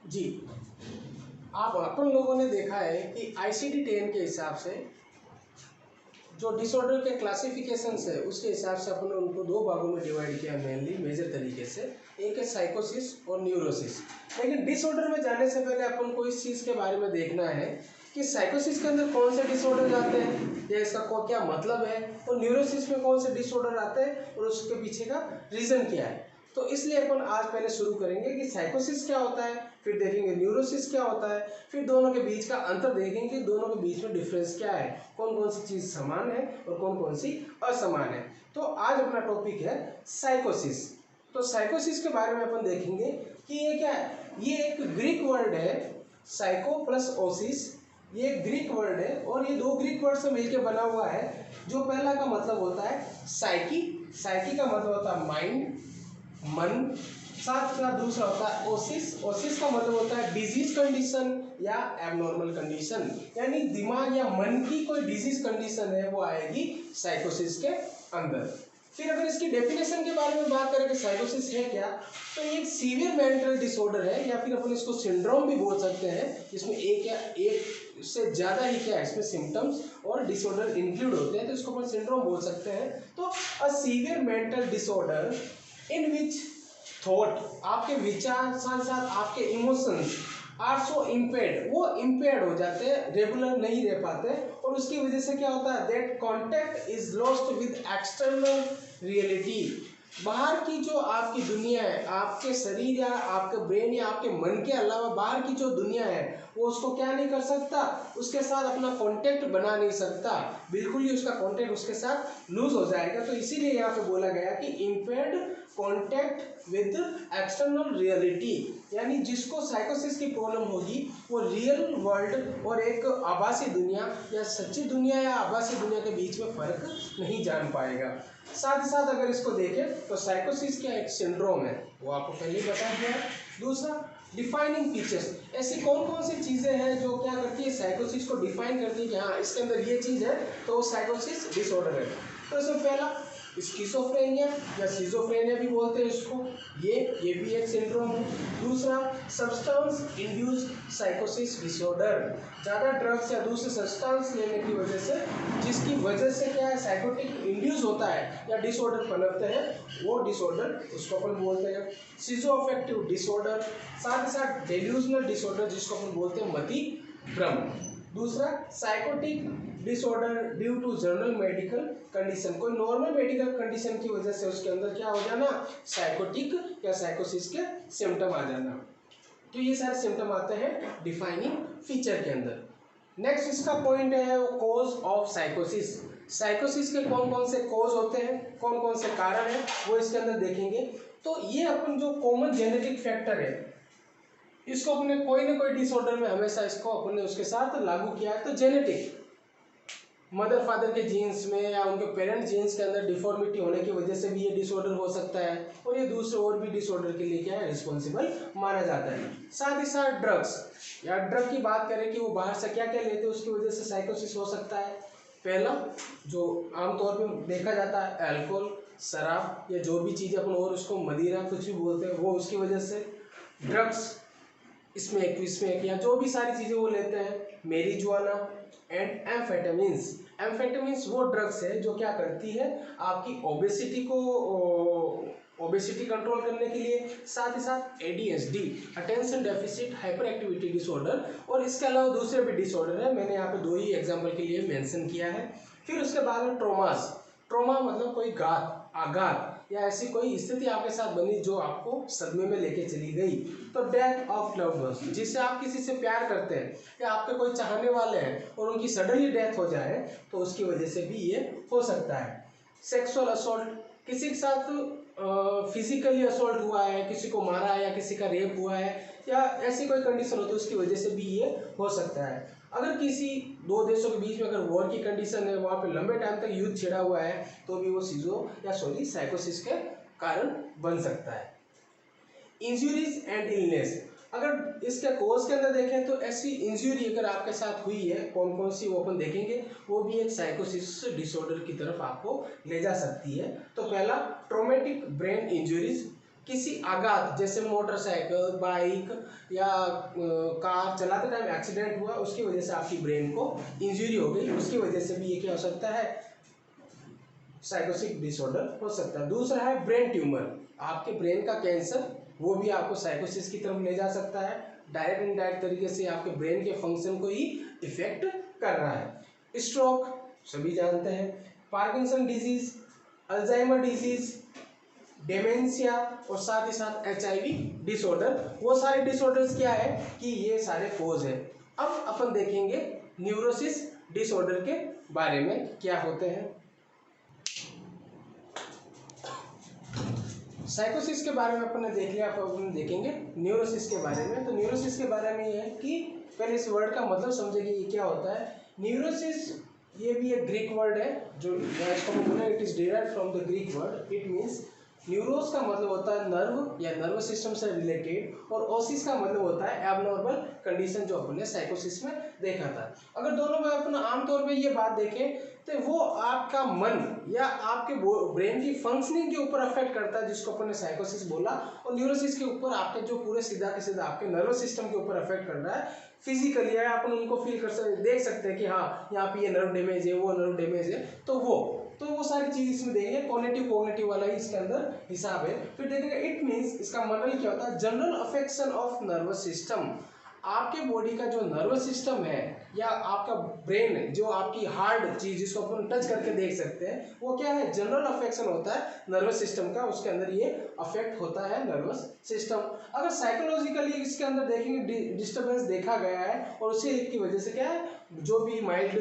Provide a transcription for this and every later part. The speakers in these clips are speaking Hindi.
जी, आप अपन लोगों ने देखा है कि ICD-10 के हिसाब से जो डिसऑर्डर के क्लासिफिकेशंस है उसके हिसाब से अपन ने उनको दो भागों में डिवाइड किया मेनली मेजर तरीके से। एक है साइकोसिस और न्यूरोसिस। लेकिन डिसऑर्डर में जाने से पहले अपन को इस चीज़ के बारे में देखना है कि साइकोसिस के अंदर कौन से डिसऑर्डर आते हैं या इसका क्या मतलब है, और न्यूरोसिस में कौन से डिसऑर्डर आते हैं और उसके पीछे का रीज़न क्या है। तो इसलिए अपन आज पहले शुरू करेंगे कि साइकोसिस क्या होता है, फिर देखेंगे न्यूरोसिस क्या होता है, फिर दोनों के बीच का अंतर देखेंगे कि दोनों के बीच में डिफरेंस क्या है, कौन कौन सी चीज़ समान है और कौन कौन सी असमान है। तो आज अपना टॉपिक है साइकोसिस। तो साइकोसिस के बारे में अपन देखेंगे कि ये क्या है। ये एक ग्रीक वर्ड है, साइको प्लस ओसिस। ये एक ग्रीक वर्ड है और ये दो ग्रीक वर्ड से मिलकर बना हुआ है। जो पहला का मतलब होता है साइकी, साइकी का मतलब होता है माइंड, मन। साथ साथ दूसरा होता है ओसिस, ओसिस का मतलब होता है डिजीज कंडीशन या एबनॉर्मल कंडीशन, यानी दिमाग या मन की कोई डिजीज कंडीशन है वो आएगी साइकोसिस के अंदर। फिर अगर इसकी डेफिनेशन के बारे में बात करें कि साइकोसिस है क्या, तो ये एक सीवियर मेंटल डिसऑर्डर है या फिर अपन इसको सिंड्रोम भी बोल सकते हैं, जिसमें एक या एक से ज़्यादा ही क्या है इसमें सिम्टम्स और डिसऑर्डर इंक्लूड होते हैं, तो इसको अपन सिंड्रोम बोल सकते हैं। तो a severe mental disorder in which thought, आपके विचार साथ साथ आपके इमोशंस आर सो इम्पेयर्ड, वो इम्पेयर्ड हो जाते हैं, रेगुलर नहीं रह पाते, और उसकी वजह से क्या होता है that contact is lost with external reality. बाहर की जो आपकी दुनिया है, आपके शरीर या आपके ब्रेन या आपके मन के अलावा बाहर की जो दुनिया है वो उसको क्या नहीं कर सकता, उसके साथ अपना कांटेक्ट बना नहीं सकता, बिल्कुल ही उसका कांटेक्ट उसके साथ लूज हो जाएगा। तो इसीलिए यहाँ पे बोला गया कि impaired contact with external reality, यानी जिसको साइकोसिस की प्रॉब्लम होगी वो रियल वर्ल्ड और एक आभासी दुनिया या सच्ची दुनिया या आभासी दुनिया के बीच में फर्क नहीं जान पाएगा। साथ ही साथ अगर इसको देखें तो साइकोसिस क्या एक सिंड्रोम है, वो आपको पहले ही बता दिया है। दूसरा डिफाइनिंग फीचर्स, ऐसी कौन कौन सी चीज़ें हैं जो क्या करती है साइकोसिस को डिफाइन करती है कि हाँ इसके अंदर ये चीज़ है तो वो साइकोसिस डिसऑर्डर है। तो इसमें पहला स्किज़ोफ्रेनिया या सिजोफ्रेनिया भी बोलते हैं इसको, ये भी एक सिंड्रोम है। दूसरा सब्सटेंस इंड्यूस्ड साइकोसिस डिसऑर्डर, ज़्यादा ड्रग्स या दूसरे सब्सटेंस लेने की वजह से, जिसकी वजह से क्या है साइकोटिक इंड्यूस होता है या डिसऑर्डर पनपते हैं, वो डिसऑर्डर उसको अपन बोलते हैं सिजोअफेक्टिव डिसऑर्डर। साथ ही साथ डेल्यूजनल डिसऑर्डर जिसको अपन बोलते हैं मति भ्रम। दूसरा psychotic disorder due to general medical condition, कोई नॉर्मल मेडिकल कंडीशन की वजह से उसके अंदर क्या हो जाना साइकोटिक या साइकोसिस के सिम्टम आ जाना। तो ये सारे सिम्टम आते हैं डिफाइनिंग फीचर के अंदर। नेक्स्ट इसका पॉइंट है वो कॉज ऑफ साइकोसिस। साइकोसिस के कौन कौन से कॉज होते हैं, कौन कौन से कारण है वो इसके अंदर देखेंगे। तो ये अपन जो कॉमन जेनेटिक फैक्टर है इसको अपने कोई ना कोई डिसऑर्डर में हमेशा इसको अपने उसके साथ लागू किया है। तो जेनेटिक मदर फादर के जीन्स में या उनके पेरेंट जीन्स के अंदर डिफॉर्मिटी होने की वजह से भी ये डिसऑर्डर हो सकता है, और ये दूसरे और भी डिसऑर्डर के लिए क्या है रिस्पॉन्सिबल माना जाता है। साथ ही साथ ड्रग्स या ड्रग की बात करें कि वो बाहर से क्या क्या लेते हैं उसकी वजह से साइकोसिस हो सकता है। पहला जो आमतौर पर देखा जाता है अल्कोहल, शराब या जो भी चीज़ अपन और उसको मदिरा कुछ भी बोलते हैं वो उसकी वजह से। ड्रग्स इसमें या जो भी सारी चीज़ें वो लेते हैं, मेरिजुआना एंड एम्फेटामिन्स। एम्फेटामिन्स वो ड्रग्स है जो क्या करती है आपकी ओबेसिटी कंट्रोल करने के लिए। साथ ही साथ ADHD attention deficit hyper activity disorder, और इसके अलावा दूसरे भी डिसऑर्डर है, मैंने यहाँ पे दो ही एग्जाम्पल के लिए मेंशन किया है। फिर उसके बाद में ट्रोमास, ट्रोमा मतलब कोई आघात या ऐसी कोई स्थिति आपके साथ बनी जो आपको सदमे में लेके चली गई। तो डेथ ऑफ लव्ड वंस, जिससे आप किसी से प्यार करते हैं या आपके कोई चाहने वाले हैं और उनकी सडनली डेथ हो जाए तो उसकी वजह से भी ये हो सकता है। सेक्सुअल असॉल्ट, किसी के साथ फिजिकली असॉल्ट हुआ है, किसी को मारा है या किसी का रेप हुआ है या ऐसी कोई कंडीशन होती है उसकी वजह से भी ये हो सकता है। अगर किसी दो देशों के बीच में अगर वॉर की कंडीशन है, वहाँ पे लंबे टाइम तक युद्ध छिड़ा हुआ है, तो भी वो साइकोसिस के कारण बन सकता है। इंजरीज एंड इलनेस, अगर इसके कोर्स के अंदर देखें तो ऐसी इंजरी अगर आपके साथ हुई है कौन कौन सी वो अपन देखेंगे, वो भी एक साइकोसिस डिसऑर्डर की तरफ आपको ले जा सकती है। तो पहला ट्रॉमेटिक ब्रेन इंजरीज, किसी आघात जैसे मोटरसाइकिल, बाइक या कार चलाते टाइम एक्सीडेंट हुआ, उसकी वजह से आपकी ब्रेन को इंजरी हो गई, उसकी वजह से भी ये क्या हो सकता है, साइकोसिस डिसऑर्डर हो सकता है। दूसरा है ब्रेन ट्यूमर, आपके ब्रेन का कैंसर, वो भी आपको साइकोसिस की तरफ ले जा सकता है। डायरेक्ट इनडायरेक्ट तरीके से आपके ब्रेन के फंक्शन को ही इफेक्ट कर रहा है। स्ट्रोक सभी जानते हैं, Parkinson disease, Alzheimer disease, dementia और साथ ही साथ HIV डिसऑर्डर, वो सारे डिसऑर्डर्स क्या है कि ये सारे कोज है। अब अपन देखेंगे न्यूरोसिस डिसऑर्डर के बारे में क्या होते हैं। साइकोसिस के बारे में अपन ने देख लिया, अब अपन देखेंगे न्यूरोसिस के बारे में। तो न्यूरोसिस के बारे में ये है कि पहले इस वर्ड का मतलब समझेंगे ये क्या होता है। न्यूरोसिस ये भी एक ग्रीक वर्ड है, जो इसको बोला it is derived from the Greek word. It means neuros का मतलब होता है नर्व या नर्वस सिस्टम से रिलेटेड, और ओसिस का मतलब होता है एबनॉर्मल कंडीशन, जो अपन ने साइकोसिस में देखा था। अगर दोनों में अपन आमतौर पे ये बात देखें तो वो आपका मन या आपके ब्रेन की फंक्शनिंग के ऊपर अफेक्ट करता है, जिसको अपन ने साइकोसिस बोला। और न्यूरोसिस के ऊपर आपके जो पूरे सीधा के सीधा आपके नर्वस सिस्टम के ऊपर अफेक्ट कर रहा है। फिजिकली है, अपन उनको फील कर सकते, देख सकते हैं कि हाँ यहाँ पे ये नर्व डैमेज है, वो नर्व डैमेज है, तो वो सारी चीज इसमें देखेंगे। कॉग्निटिव वाला ही इसके अंदर हिसाब है। फिर देखेंगे इट मीन्स, इसका मतलब क्या होता है, general affection of nervous system. आपके बॉडी का जो नर्वस सिस्टम है या आपका ब्रेन, जो आपकी हार्ड चीज जिसको अपन टच करके देख सकते हैं, वो क्या है, जनरल अफेक्शन होता है नर्वस सिस्टम का, उसके अंदर ये अफेक्ट होता है नर्वस सिस्टम। अगर साइकोलॉजिकली इसके अंदर देखेंगे डिस्टर्बेंस देखा गया है, और उसी की वजह से क्या है, जो भी mild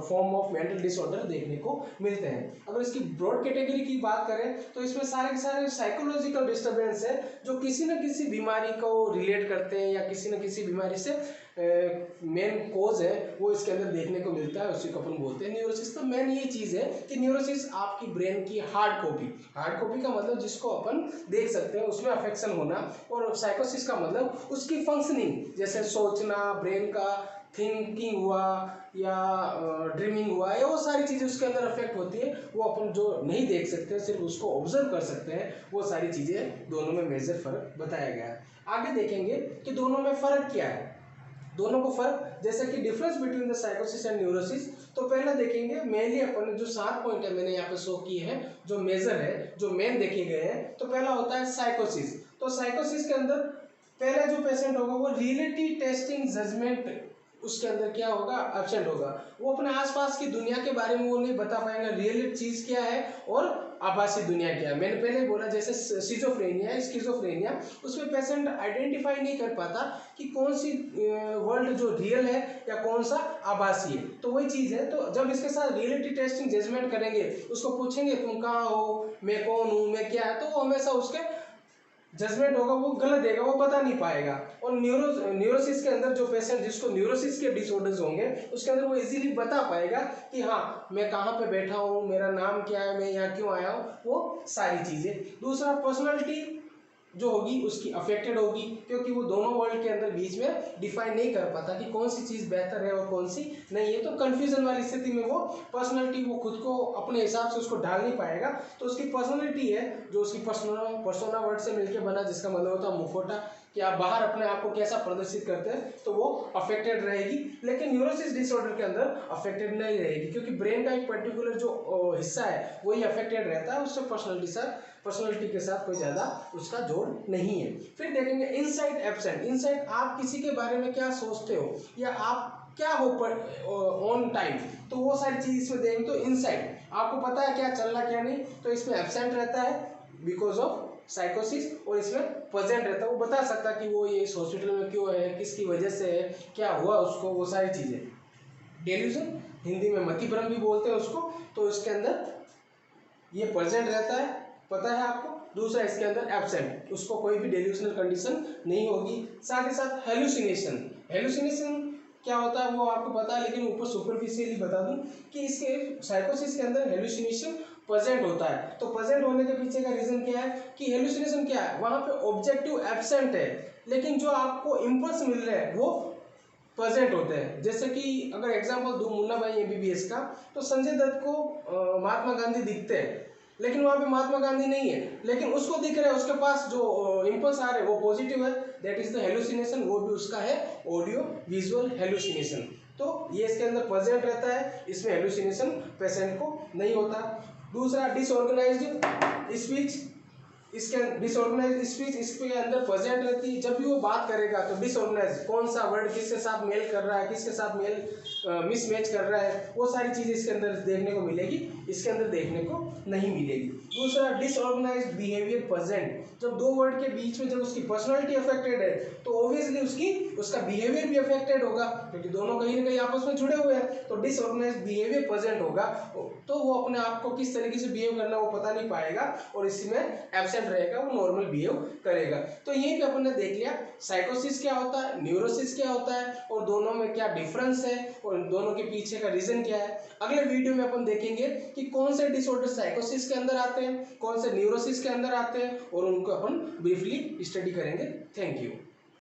form of mental disorder देखने को मिलते हैं। अगर इसकी ब्रॉड कैटेगरी की बात करें तो इसमें सारे के सारे साइकोलॉजिकल डिस्टर्बेंस है, जो किसी न किसी बीमारी को रिलेट करते हैं या किसी न किसी बीमारी से मेन कोज है वो इसके अंदर देखने को मिलता है, उसी को अपन बोलते हैं न्यूरोसिस। तो मेन ये चीज है कि न्यूरोसिस आपकी ब्रेन की हार्ड कॉपी का मतलब जिसको अपन देख सकते हैं, उसमें अफेक्शन होना। और साइकोसिस का मतलब उसकी फंक्शनिंग, जैसे सोचना, ब्रेन का थिंकिंग हुआ या ड्रीमिंग हुआ, या वो सारी चीज़ें उसके अंदर अफेक्ट होती है, वो अपन जो नहीं देख सकते, सिर्फ उसको ऑब्जर्व कर सकते हैं। वो सारी चीज़ें दोनों में मेजर फर्क बताया गया है। आगे देखेंगे कि दोनों में फर्क क्या है, दोनों को फर्क, जैसे कि डिफरेंस बिटवीन द साइकोसिस एंड न्यूरोसिस। तो पहले देखेंगे मेनली अपन जो 7 पॉइंट है मैंने यहाँ पे शो किए हैं, जो मेजर है, जो मेन देखे गए हैं। तो पहला होता है साइकोसिस। तो साइकोसिस के अंदर पहला जो पेशेंट होगा वो रियलिटी टेस्टिंग जजमेंट, उसके अंदर क्या होगा, एब्सेंट होगा। वो अपने आसपास की दुनिया के बारे में वो नहीं बता पाएंगे, रियल चीज क्या है और आभासी दुनिया क्या है। मैंने पहले बोला जैसे सिजोफ्रेनिया, स्किजोफ्रेनिया, उसमें पेशेंट आइडेंटिफाई नहीं कर पाता कि कौन सी वर्ल्ड जो रियल है या कौन सा आभासी है। तो वही चीज है। तो जब इसके साथ रियलिटी टेस्टिंग जजमेंट करेंगे, उसको पूछेंगे तुम कहाँ हो, मैं कौन हूँ, मैं क्या है, तो वो हमेशा उसके जजमेंट होगा वो गलत देगा, वो बता नहीं पाएगा। और न्यूरोसिस के अंदर जो पेशेंट जिसको न्यूरोसिस के डिसऑर्डर्स होंगे, उसके अंदर वो इजीली बता पाएगा कि हाँ मैं कहाँ पे बैठा हूँ, मेरा नाम क्या है, मैं यहाँ क्यों आया हूँ, वो सारी चीज़ें। दूसरा, पर्सनालिटी जो होगी उसकी अफेक्टेड होगी, क्योंकि वो दोनों वर्ल्ड के अंदर बीच में डिफाइन नहीं कर पाता कि कौन सी चीज़ बेहतर है और कौन सी नहीं है। तो कंफ्यूजन वाली स्थिति में वो पर्सनालिटी वो खुद को अपने हिसाब से उसको ढाल नहीं पाएगा। तो उसकी पर्सनालिटी है जो उसकी पर्सोना वर्ड से मिलकर बना, जिसका मतलब होता है मुखौटा, कि आप बाहर अपने आप को कैसा प्रदर्शित करते हैं, तो वो अफेक्टेड रहेगी। लेकिन न्यूरोसिस डिसऑर्डर के अंदर अफेक्टेड नहीं रहेगी, क्योंकि ब्रेन का एक पर्टिकुलर जो हिस्सा है वही अफेक्टेड रहता है, उससे पर्सनालिटी के साथ कोई ज़्यादा उसका जोड़ नहीं है। फिर देखेंगे इनसाइट एब्सेंट। इनसाइट, आप किसी के बारे में क्या सोचते हो या आप क्या हो ऑन टाइम, तो वो सारी चीज़ इसमें देखेंगे। तो इनसाइट, आपको पता है क्या चल रहा क्या नहीं, तो इसमें एब्सेंट रहता है बिकॉज ऑफ साइकोसिस, और इसमें प्रेजेंट रहता है, वो बता सकता है कि वो ये इस हॉस्पिटल में क्यों है, किसकी वजह से है, क्या हुआ उसको, वो सारी चीज़ें। डेल्यूजन, हिंदी में मतिभ्रम भी बोलते हैं उसको, तो इसके अंदर ये प्रेजेंट रहता है, पता है आपको। दूसरा, इसके अंदर एब्सेंट, उसको कोई भी डेल्यूशनल कंडीशन नहीं होगी। साथ ही साथ हेलुसिनेशन क्या होता है वो आपको पता है, लेकिन ऊपर सुपरफिशियली बता दूं कि इसके साइकोसिस के अंदर हेलुसिनेशन प्रेजेंट होता है। तो प्रेजेंट होने के पीछे का रीजन क्या है कि हेलुसिनेशन क्या है, वहां पे ऑब्जेक्टिव एब्सेंट है, लेकिन जो आपको इम्पल्स मिल रहे हैं वो प्रेजेंट होते हैं। जैसे कि अगर एग्जांपल दूं मुन्ना भाई MBBS का, तो संजय दत्त को महात्मा गांधी दिखते हैं, लेकिन वहाँ पे महात्मा गांधी नहीं है, लेकिन उसको दिख रहा है, उसके पास जो इम्पल्स आ रहे हैं वो पॉजिटिव है, दैट इज द हेलुसिनेशन, वो भी उसका है ऑडियो विजुअल हेलुसिनेशन। तो ये इसके अंदर प्रेजेंट रहता है, इसमें हेलुसिनेशन पेशेंट को नहीं होता। दूसरा डिसऑर्गेनाइज्ड स्पीच, इसके डिसऑर्गेनाइज स्पीच इसके अंदर प्रेजेंट रहती है। जब भी वो बात करेगा तो डिसऑर्गेनाइज, कौन सा वर्ड किसके साथ मेल कर रहा है, किसके साथ मेल मिसमैच कर रहा है, वो सारी चीज़ें इसके अंदर देखने को मिलेगी, इसके अंदर देखने को नहीं मिलेगी। दूसरा डिसऑर्गेनाइज्ड बिहेवियर प्रेजेंट, जब दो वर्ड के बीच में जब उसकी पर्सनालिटी अफेक्टेड है तो ऑब्वियसली उसका बिहेवियर भी अफेक्टेड होगा, क्योंकि दोनों कहीं ना कहीं आपस में जुड़े हुए हैं। तो डिसऑर्गेनाइज्ड बिहेवियर प्रेजेंट होगा तो वो अपने आप को किस तरीके से बिहेव करना वो पता नहीं पाएगा और इसमें एब्सेंट रहेगा, वो नॉर्मल बिहेव करेगा। तो यहीं पे अपन ने देख लिया साइकोसिस क्या होता है, न्यूरोसिस क्या होता है और दोनों में क्या डिफरेंस है और दोनों के पीछे का रीजन क्या है। अगले वीडियो में अपन देखेंगे कि कौन से डिसऑर्डर साइकोसिस के अंदर आते हैं, कौन से न्यूरोसिस के अंदर आते हैं और उनको अपन ब्रीफली स्टडी करेंगे। Thank you.